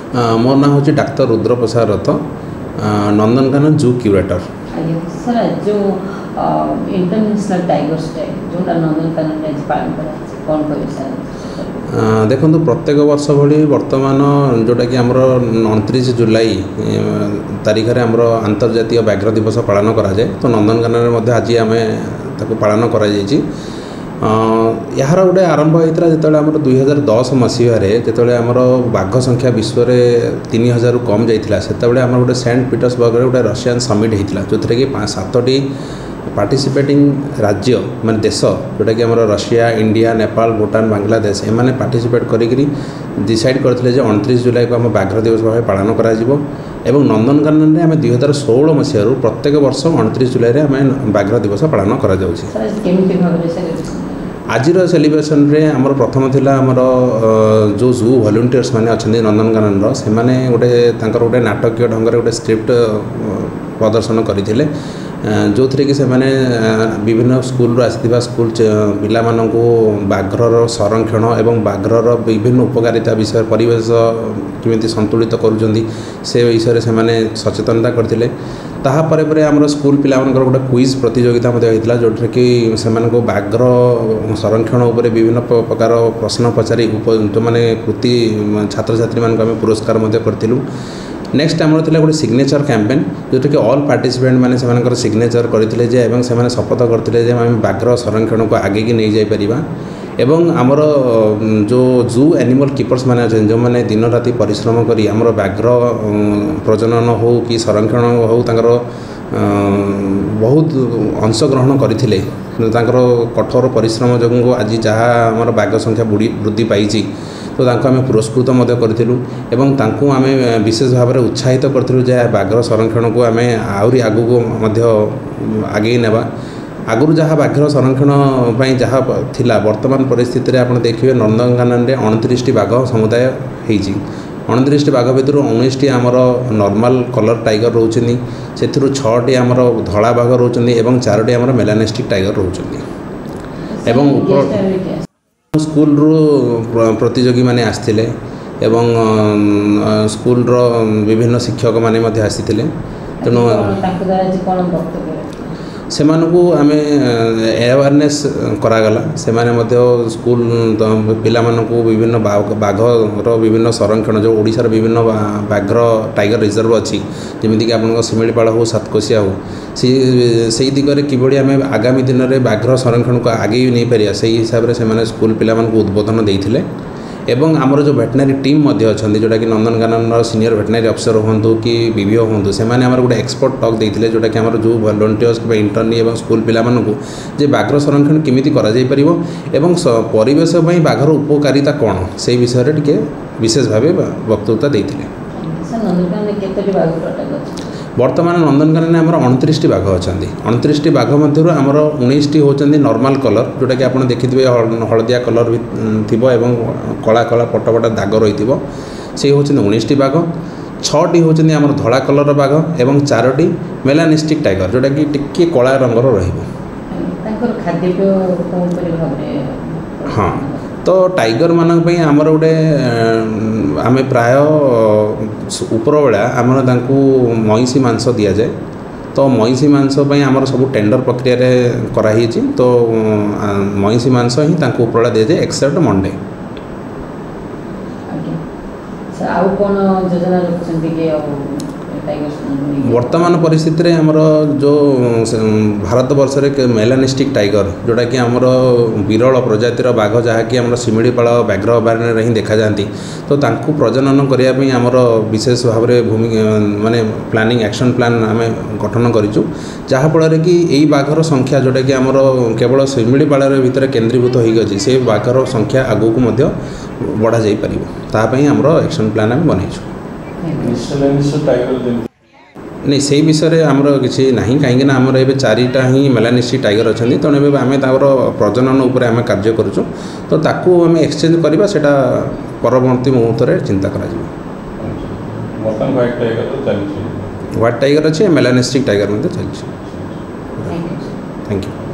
मोर नाम हूँ डाक्तर रुद्र प्रसाद रथ, नंदनकानन जू क्यूरेटर। सर जो इंटरनेशनल टाइगर्स डे जो नंदनकानन आज पालन कौन कह सर? देखो प्रत्येक वर्ष भली वर्तमान जोटा कि आमर 29 जुलाई तारीख में आमर अंतर्जातीय व्याघ्र दिवस पालन कराए। तो नंदनकानन आज आम पालन कर यार गोटे आरंभ होता है जो आम 2010 मसीह जो आम बाघ संख्या विश्व में 3000 रु कम जाता से आम गोटे सेंट पीटर्सबर्ग गोटे रशियन समिट होता जो थी कि 7टी पार्टिसिपेटिंग राज्य माने देश जोटा कि आम रशिया, इंडिया, नेपाल, भूटान, बांग्लादेश एमाने पार्टिसिपेट करी डिसाइड करते 29 जुलाई को आम व्याघ्र दिवस भाव पालन करा एवं नंदनकानन में आम 2016 मसीह प्रत्येक वर्ष 29 जुलाई आम व्याघ्र दिवस पालन करा आज सेलिब्रेशन रे आमर प्रथम थिला आमर जो जू वॉलंटियर्स माने अच्छा नंदनकानन से माने गोटे नाटकीय ढंग गोटे स्क्रिप्ट प्रदर्शन करते जो थी कि विभिन्न स्कूल आसथिबा स्कूल पिला माननकु बाघर संरक्षण एवं बाघर विभिन्न उपकारिता विषय परिवेश किमिति संतुलित करुचंदी से विषय से माने सचेतनता करथिले। ताहा परे परे हमर स्कूल पिला मानकर गोटे क्विज प्रतियोगिता मध्ये होइतला जोठे कि सेमानको बाघर संरक्षण उपरे विभिन्न प्रकार प्रश्न पचारि जो माने कृति छात्र छात्री मानक आमे पुरस्कार मध्ये करथिलु। नेक्स्ट आमर थिला गोटे सिग्नेचर कैंपेन जोटा कि ऑल पार्टिसिपेंट माने सेमानकर सिग्नेचर करथिले जे एवं सेमाने शपथ करथिले जे आमे बाघर संरक्षण को आगे की नहीं जाई परिबा एवं आमर जो जू एनिमल कीपर्स माने अछन जो माने दिन राति परिश्रम करी आमर बाघर प्रजनन हो कि संरक्षण हो तांकर बहुत अंशग्रहण करथिले तांकर कठोर परिश्रम जोगु आज जहाँ आमर बाघ संख्या वृद्धि पाई तो तांको आमे पुरस्कृत मध्य करथिलु एवं तांको आमे विशेष भाव में उत्साहित करथिलु जे बाघर संरक्षण को आमे आउरी आगु को मध्य आगे नेबा। आगुर जहाँ बाघर संरक्षण पई जहाँ थिला वर्तमान परिस्थिति रे आपण देखिबे नंदनकानन रे 29टी बाघ समुदाय हेजी। 29टी बाघ भितर 19टी आमर नॉर्मल कलर टाइगर रोचनी से 6टी आमर धला बाघ रोचनी एवं 4टी आमर मेलानिस्टिक टाइगर रोचनी एवं ऊपर स्कूल प्रतियोगी माने आसथिले एवं स्कूल रो विभिन्न शिक्षक माने मध्ये आसीथिले तेणु से आम अवेयरनेस करागला से स्कूल पिला विभिन्न बाघर विभिन्न संरक्षण जो ओडिशार विभिन्न बाघर टाइगर रिजर्व अच्छी जमीक आप शिमिलीपाल हो सातकोशिया हो से दिगरे किभली आम आगामी दिन में बाघर संरक्षण को आगे नहीं पारिया से हिसाब से स्कूल पिला उद्बोधन देते एवं आमर जो वेटनरी टीम अच्छा जोटा कि नंदनकानन सीनियर वेटनरी अफिसर हूँ कि बीवीओ हूँ से गोटे एक्सपर्ट टॉक देते जोटा कि आमर जो वॉलंटियर्स कि इंटर्नी और स्कूल पिला जे बाघर संरक्षण केमिति करा जाई परिबो एवं परिवेश पई बाघर उपकारिता कौन से विषय टिके विशेष भाव वक्तव्यता देते। वर्तमान नंदनकानन में आमर 29टी बाघ अच्छा 29टी बाघ मध्य आमर 19टी होती नॉर्मल कलर जोटा कि आप देखिए हलदिया कलर भी थी एवं कला कला पट पट दाग रही से होती 19टी बाघ 6टी होती आमर धला कलर बाघ एवं 4टी मेलानिस्टिक टाइगर जोटा कि टिके कला रंगर हाँ। तो टाइगर मानक पई आमर गोटे आम प्राय उपर बेला आमर तांकु मईसी मांस दि जाए तो मईसी मांस पई आमर सब टेंडर प्रक्रिया रे कराही तो मईसी मांस ही तांकु उपरला दि जाए एक्सेप्ट मंडे। वर्तमान परिस्थिति रे हमर जो भारत वर्ष रे मेलानिस्टिक टाइगर जोटा कि हमर विरल प्रजातिर बाघ जहाँ कि हमर शिमिलीपाल व्याघ्र अभयारण्य ही देखा जाती तो तांकु प्रजनन करिया पई हमर विशेष भाव में भूमि माने प्लानिंग एक्शन प्लान आम गठन करिचु जहाँ फल कि यही बाघर संख्या जोटा कि हमर केवल शिमिलीपाल भितर केन्द्रीभूत हो गई से बाघर संख्या आगू को मध्य बढ़ा जाई परिबो तापई हमर एक्शन प्लान आम बनैछु। नहीं से विषय में आमर किसी ना कहीं आमर ए 4टा ही मेलानिस्टिक टाइगर अच्छा तेणु आम प्रजनन उपर आम कार्य करुँ तो ताकू आम एक्सचेंज करवा सेटा परवर्ती मुहूर्त में चिंता करा व्हाइट टाइगर अच्छे मेलानिस्टिक टाइगर चलती। Thank you.